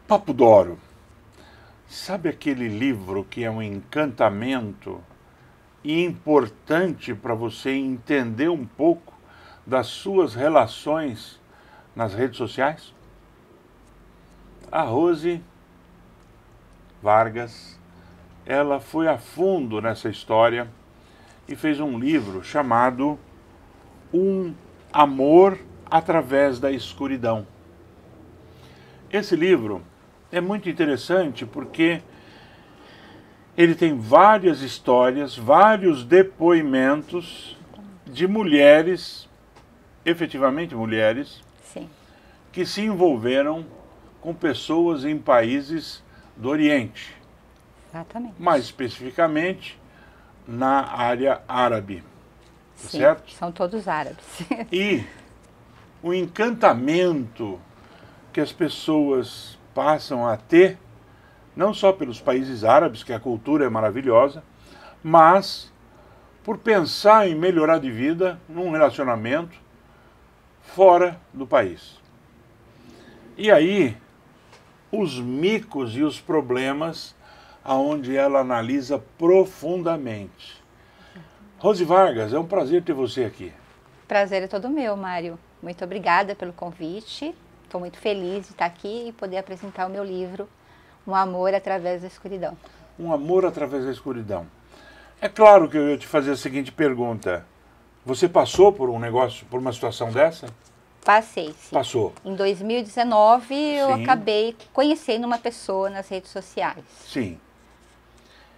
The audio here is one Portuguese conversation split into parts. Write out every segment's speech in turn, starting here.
Papo d'Oro, sabe aquele livro que é um encantamento e importante para você entender um pouco das suas relações nas redes sociais? A Rose Vargas, ela foi a fundo nessa história e fez um livro chamado Um Amor através da Escuridão. Esse livro é muito interessante porque ele tem várias histórias, vários depoimentos de mulheres, efetivamente mulheres, Sim. que se envolveram com pessoas em países do Oriente, Exatamente. mais especificamente na área árabe, Sim, certo? são todos árabes. E o encantamento que as pessoas passam a ter, não só pelos países árabes, que a cultura é maravilhosa, mas por pensar em melhorar de vida num relacionamento fora do país. E aí, os micos e os problemas aonde ela analisa profundamente. Rose Vargas, é um prazer ter você aqui. Prazer é todo meu, Mário. Muito obrigada pelo convite. Estou muito feliz de estar aqui e poder apresentar o meu livro, Um Amor através da Escuridão. Um amor através da escuridão. É claro que eu ia te fazer a seguinte pergunta. Você passou por um negócio, por uma situação dessa? Passei, sim. Passou. Em 2019, eu Sim. acabei conhecendo uma pessoa nas redes sociais. Sim.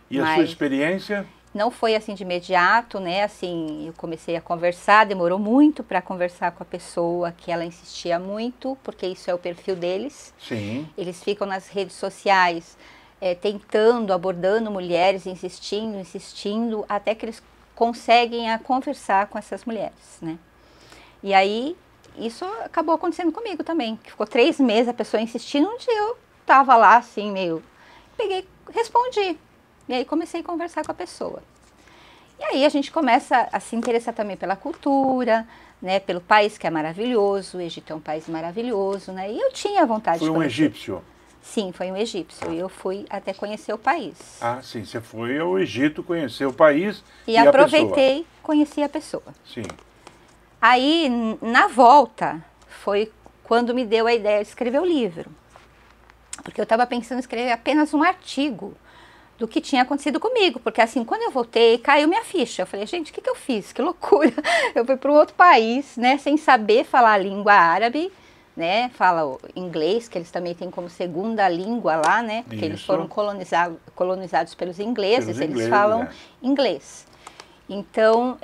E a Mas sua experiência? não foi assim de imediato, né? Assim, eu comecei a conversar, demorou muito para conversar com a pessoa, que ela insistia muito, porque isso é o perfil deles. Sim. Eles ficam nas redes sociais tentando, abordando mulheres, insistindo, até que eles conseguem conversar com essas mulheres, né? E aí, isso acabou acontecendo comigo também, que ficou 3 meses a pessoa insistindo, um dia eu tava lá assim, meio... Peguei, respondi, e aí comecei a conversar com a pessoa. E aí a gente começa a se interessar também pela cultura, né, pelo país que é maravilhoso, o Egito é um país maravilhoso, né, e eu tinha vontade Foi de um conhecer. egípcio? Sim, foi um egípcio, e eu fui até conhecer o país. Ah, sim. Você foi ao Egito conhecer o país E a aproveitei, conheci a pessoa. pessoa. Sim. Aí, na volta, foi quando me deu a ideia de escrever o livro. Porque eu estava pensando em escrever apenas um artigo do que tinha acontecido comigo. Porque assim, quando eu voltei, caiu minha ficha. Eu falei, gente, o que eu fiz? Que loucura! Eu fui para um outro país, né, sem saber falar a língua árabe, né, fala o inglês, que eles também têm como segunda língua lá, né, porque eles Isso. foram colonizados pelos ingleses, Pelos eles ingleses, falam é. inglês. Então,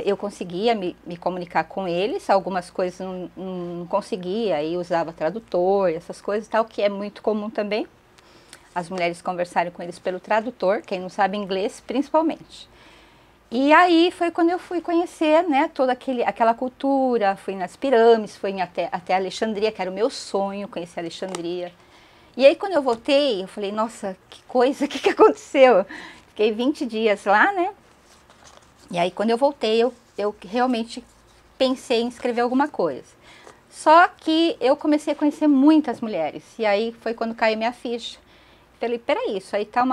eu conseguia me comunicar com eles, algumas coisas não conseguia, aí usava tradutor, essas coisas e tal, que é muito comum também, as mulheres conversarem com eles pelo tradutor, quem não sabe inglês, principalmente. E aí foi quando eu fui conhecer, né, toda aquela cultura, fui nas pirâmides, fui até Alexandria, que era o meu sonho, conhecer Alexandria. E aí quando eu voltei, eu falei, nossa, que coisa, o que aconteceu? Fiquei 20 dias lá, né? E aí, quando eu voltei, eu realmente pensei em escrever alguma coisa. Só que eu comecei a conhecer muitas mulheres. E aí foi quando caiu minha ficha. Falei, peraí, isso aí tá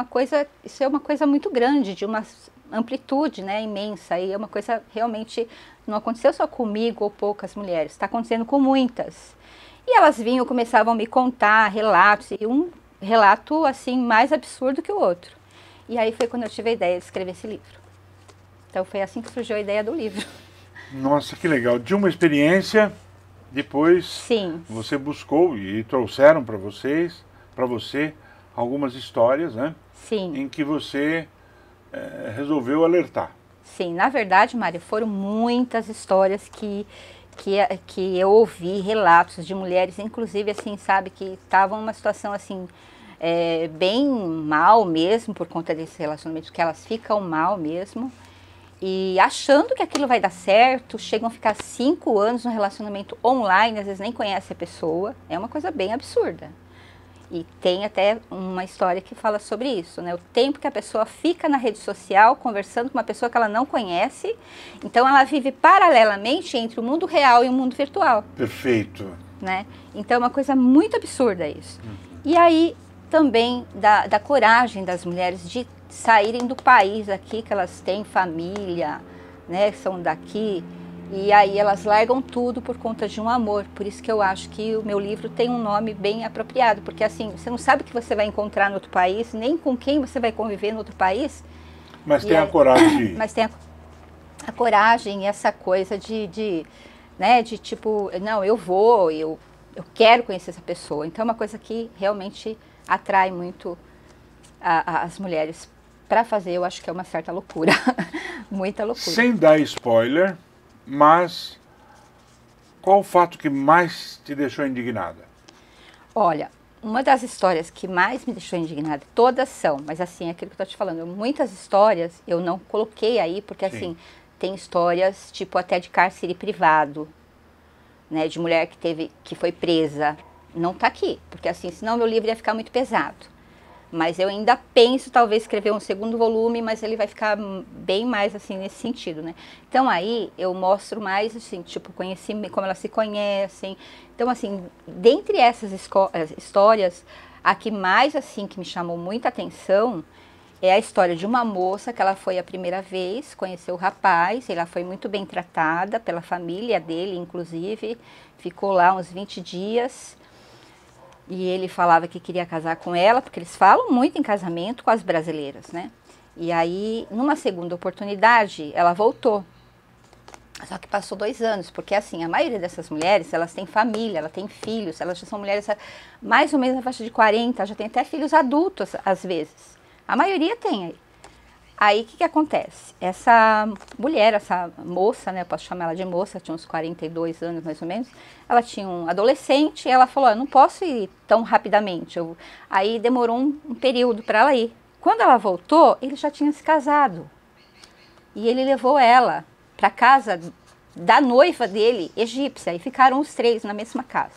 isso é uma coisa muito grande, de uma amplitude, né, imensa. E é uma coisa realmente, não aconteceu só comigo ou poucas mulheres, está acontecendo com muitas. E elas vinham, começavam a me contar relatos, e um relato, assim, mais absurdo que o outro. E aí foi quando eu tive a ideia de escrever esse livro. Então foi assim que surgiu a ideia do livro. Nossa, que legal. De uma experiência, depois Sim. você buscou e trouxeram para você, algumas histórias, né? Sim. Em que você resolveu alertar. Sim, na verdade, Mário, foram muitas histórias que eu ouvi, relatos de mulheres, inclusive, assim, sabe, que estavam numa situação, assim, bem mal mesmo, por conta desse relacionamento, que elas ficam mal mesmo. E achando que aquilo vai dar certo, chegam a ficar 5 anos no relacionamento online, às vezes nem conhece a pessoa. É uma coisa bem absurda. E tem até uma história que fala sobre isso, né? O tempo que a pessoa fica na rede social conversando com uma pessoa que ela não conhece. Então ela vive paralelamente entre o mundo real e o mundo virtual. Perfeito. Né? Então é uma coisa muito absurda isso. E aí também da coragem das mulheres de saírem do país aqui, que elas têm família, né, são daqui, e aí elas largam tudo por conta de um amor. Por isso que eu acho que o meu livro tem um nome bem apropriado, porque assim, você não sabe o que você vai encontrar no outro país, nem com quem você vai conviver no outro país. Mas tem a coragem de ir. Mas tem a coragem, essa coisa né, de tipo, não, eu quero conhecer essa pessoa. Então é uma coisa que realmente atrai muito as mulheres para fazer, eu acho que é uma certa loucura, muita loucura. Sem dar spoiler, mas qual o fato que mais te deixou indignada? Olha, uma das histórias que mais me deixou indignada, todas são, mas assim, é aquilo que eu tô te falando, muitas histórias eu não coloquei aí, porque Sim. assim, tem histórias tipo até de cárcere privado, né, de mulher que foi presa, não tá aqui, porque assim, senão meu livro ia ficar muito pesado. Mas eu ainda penso talvez escrever um segundo volume, mas ele vai ficar bem mais assim nesse sentido, né? Então aí eu mostro mais assim, tipo, como elas se conhecem. Então assim, dentre essas histórias, a que mais assim que me chamou muita atenção é a história de uma moça que ela foi a primeira vez, conheceu o rapaz, ela foi muito bem tratada pela família dele, inclusive, ficou lá uns 20 dias. E ele falava que queria casar com ela, porque eles falam muito em casamento com as brasileiras, né? E aí, numa segunda oportunidade, ela voltou. Só que passou 2 anos, porque assim, a maioria dessas mulheres, elas têm família, elas têm filhos, elas já são mulheres mais ou menos na faixa de 40, já tem até filhos adultos, às vezes. A maioria tem aí. Aí, o que acontece? Essa mulher, essa moça, né, eu posso chamar ela de moça, tinha uns 42 anos mais ou menos, ela tinha um adolescente e ela falou, eu não posso ir tão rapidamente. Aí demorou um período para ela ir. Quando ela voltou, ele já tinha se casado. E ele levou ela para casa da noiva dele, egípcia, e ficaram os 3 na mesma casa.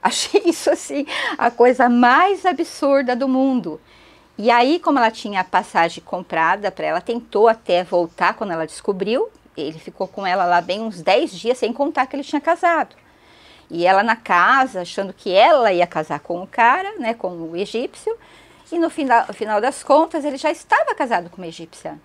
Achei isso assim, a coisa mais absurda do mundo. E aí, como ela tinha a passagem comprada para ela, tentou até voltar quando ela descobriu. Ele ficou com ela lá bem uns 10 dias, sem contar que ele tinha casado. E ela na casa, achando que ela ia casar com o cara, né, com o egípcio. E no final das contas, ele já estava casado com uma egípcia.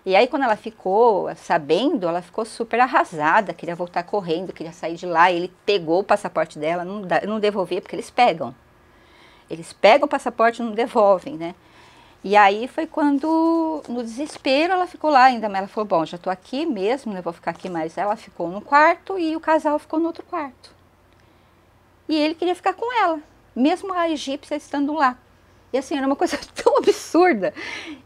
E aí, quando ela ficou sabendo, ela ficou super arrasada, queria voltar correndo, queria sair de lá. Ele pegou o passaporte dela, não devolvia, porque eles pegam. Eles pegam o passaporte e não devolvem, né? E aí foi quando, no desespero, ela ficou lá ainda. Mas ela falou, bom, já estou aqui mesmo, né? Vou ficar aqui mais. Ela ficou num quarto e o casal ficou no outro quarto. E ele queria ficar com ela, mesmo a egípcia estando lá. E assim, era uma coisa tão absurda.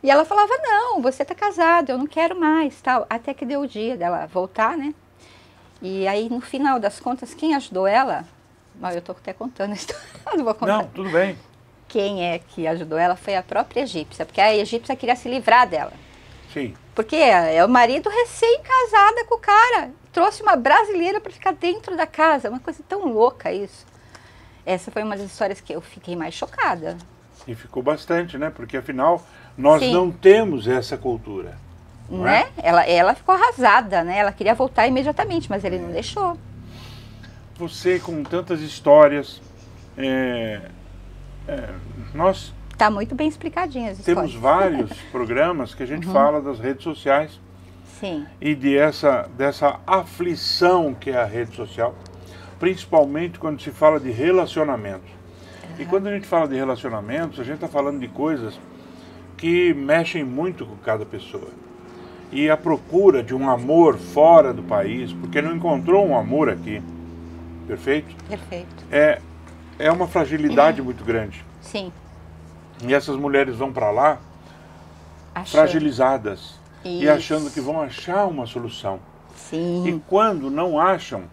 E ela falava, não, você está casado, eu não quero mais, tal. Até que deu o dia dela voltar, né? E aí, no final das contas, quem ajudou ela... Eu estou até contando a história, não vou contar. Não, tudo bem. Quem é que ajudou ela foi a própria egípcia, porque a egípcia queria se livrar dela. Sim. Porque é o marido recém-casada com o cara, trouxe uma brasileira para ficar dentro da casa, uma coisa tão louca isso. Essa foi uma das histórias que eu fiquei mais chocada. E ficou bastante, né? Porque afinal, nós Sim. não temos essa cultura. Né? Ela ficou arrasada, né? Ela queria voltar imediatamente, mas ele não deixou. Você com tantas histórias, nós Tá muito bem explicadinha as histórias. temos vários programas que a gente fala das redes sociais. Sim. E dessa aflição que é a rede social, principalmente quando se fala de relacionamentos. E quando a gente fala de relacionamentos, a gente está falando de coisas que mexem muito com cada pessoa. E a procura de um amor fora do país, porque não encontrou um amor aqui, perfeito? Perfeito. É uma fragilidade muito grande. Sim. E essas mulheres vão para lá fragilizadas e achando que vão achar uma solução. Sim. E quando não acham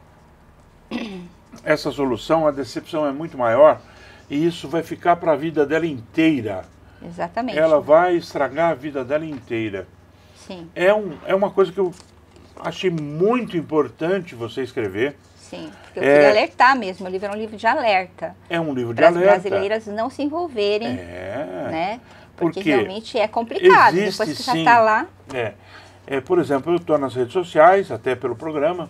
essa solução, a decepção é muito maior e isso vai ficar para a vida dela inteira. Exatamente. Ela vai estragar a vida dela inteira. Sim. É uma coisa que eu achei muito importante você escrever. Sim, porque eu queria alertar mesmo. O livro é um livro de alerta. É um livro de para as alerta. brasileiras não se envolverem, né? Porque realmente é complicado. Existe, depois que já sim, está lá. Por exemplo, eu estou nas redes sociais, até pelo programa,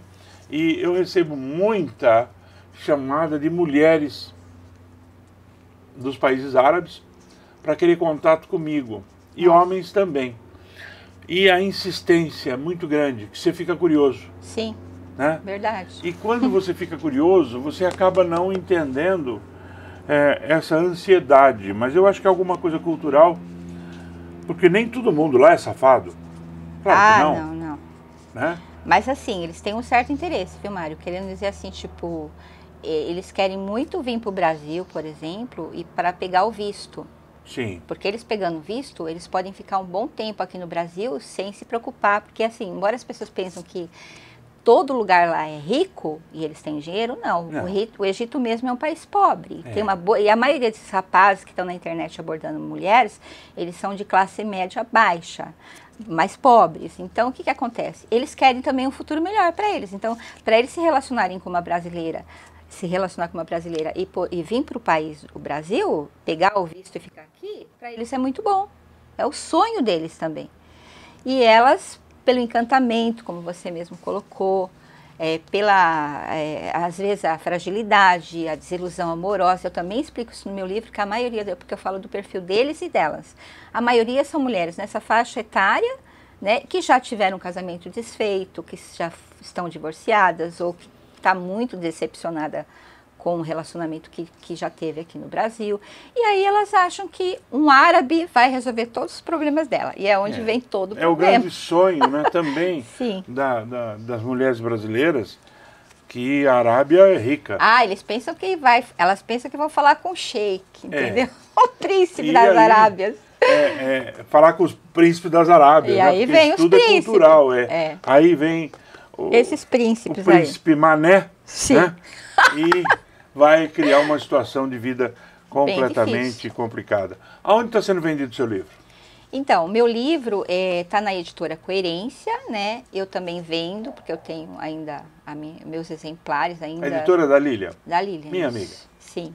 e eu recebo muita chamada de mulheres dos países árabes para querer contato comigo, e homens também. E a insistência é muito grande, que você fica curioso. Sim, né? Verdade. E quando você fica curioso, você acaba não entendendo essa ansiedade. Mas eu acho que é alguma coisa cultural, porque nem todo mundo lá é safado. Claro que não. Não. Né? Mas assim, eles têm um certo interesse, viu, Mário? Querendo dizer assim, tipo, eles querem muito vir para o Brasil, por exemplo, e para pegar o visto. Sim. Porque eles pegando visto, eles podem ficar um bom tempo aqui no Brasil sem se preocupar. Porque assim, embora as pessoas pensam que todo lugar lá é rico e eles têm dinheiro, não. O Egito mesmo é um país pobre. Tem uma boa, e a maioria desses rapazes que estão na internet abordando mulheres, eles são de classe média baixa, mais pobres. Então, o que acontece? Eles querem também um futuro melhor para eles. Então, para eles se relacionarem com uma brasileira, e vir para o país, o Brasil, pegar o visto e ficar aqui, para eles é muito bom. É o sonho deles também. E elas, pelo encantamento, como você mesmo colocou, às vezes a fragilidade, a desilusão amorosa, eu também explico isso no meu livro, que a maioria, porque eu falo do perfil deles e delas, a maioria são mulheres nessa faixa etária, né, que já tiveram um casamento desfeito, que já estão divorciadas ou que está muito decepcionada com o relacionamento que já teve aqui no Brasil. E aí elas acham que um árabe vai resolver todos os problemas dela. E é onde vem todo o problema. É o grande sonho, né, também Sim. das mulheres brasileiras, que a Arábia é rica. Elas pensam que vão falar com o sheik, entendeu? O príncipe das aí, Arábias. Falar com os príncipes das Arábias. E aí vem os tudo príncipes. É cultural, Aí vem esses príncipes o príncipe Mané, Sim. Né? E vai criar uma situação de vida completamente complicada. Aonde está sendo vendido o seu livro? Então, meu livro está na editora Coerência, né? Eu também vendo, porque eu tenho ainda meus exemplares ainda. A editora da Lília? Da Lília. Minha amiga. Sim.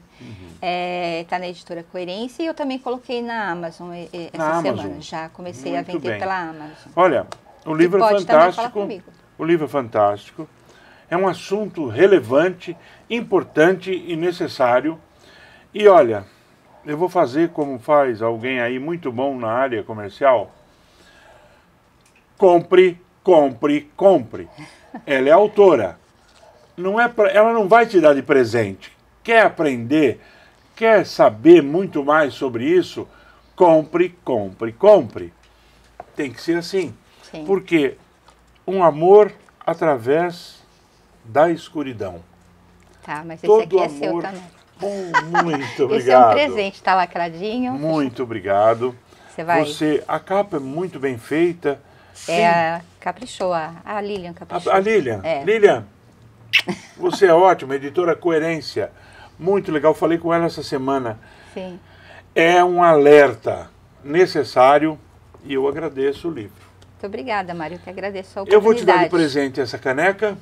Está na editora Coerência e eu também coloquei na Amazon essa semana. Já comecei a vender pela Amazon. Olha, o livro é fantástico. O livro é fantástico. É um assunto relevante, importante e necessário. E olha, eu vou fazer como faz alguém aí muito bom na área comercial. Compre, compre, compre. Ela é autora. Ela não vai te dar de presente. Quer aprender? Quer saber muito mais sobre isso? Compre, compre, compre. Tem que ser assim. Sim. Porque um amor através da escuridão. Tá, mas esse Todo aqui é amor, seu também. Muito obrigado. Esse é um presente, tá lacradinho. Muito obrigado. A capa é muito bem feita. Caprichou, a Lilian caprichou. A Lilian. Lilian, você é ótima, editora Coerência. Muito legal, falei com ela essa semana. Sim. É um alerta necessário e eu agradeço o livro. Muito obrigada, Mário, eu que agradeço a oportunidade. Eu vou te dar de presente essa caneca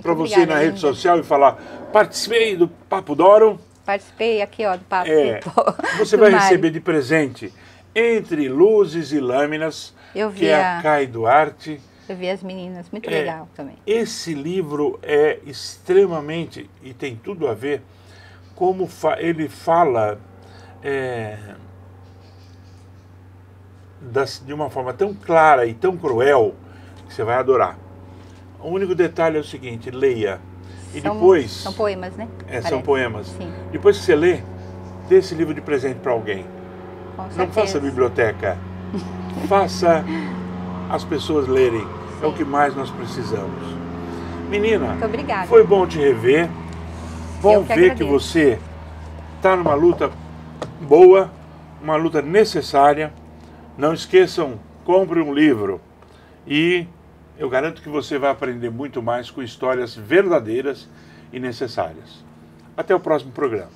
para você ir na rede social e falar: participei do Papo Doro. Participei aqui, ó, do Papo Você vai receber de presente Entre Luzes e Lâminas, que é a Kai Duarte. Eu vi as meninas, muito legal também. Esse livro é extremamente, e tem tudo a ver, como ele fala de uma forma tão clara e tão cruel que você vai adorar. O único detalhe é o seguinte: leia. E depois... São poemas, né? São poemas. Sim. Depois que você lê, dê esse livro de presente para alguém. Com certeza. Não faça biblioteca. Faça as pessoas lerem. Sim. É o que mais nós precisamos. Menina, muito obrigada. Foi bom te rever. Bom ver que você está numa luta boa, uma luta necessária. Não esqueçam, compre um livro. E eu garanto que você vai aprender muito mais com histórias verdadeiras e necessárias. Até o próximo programa.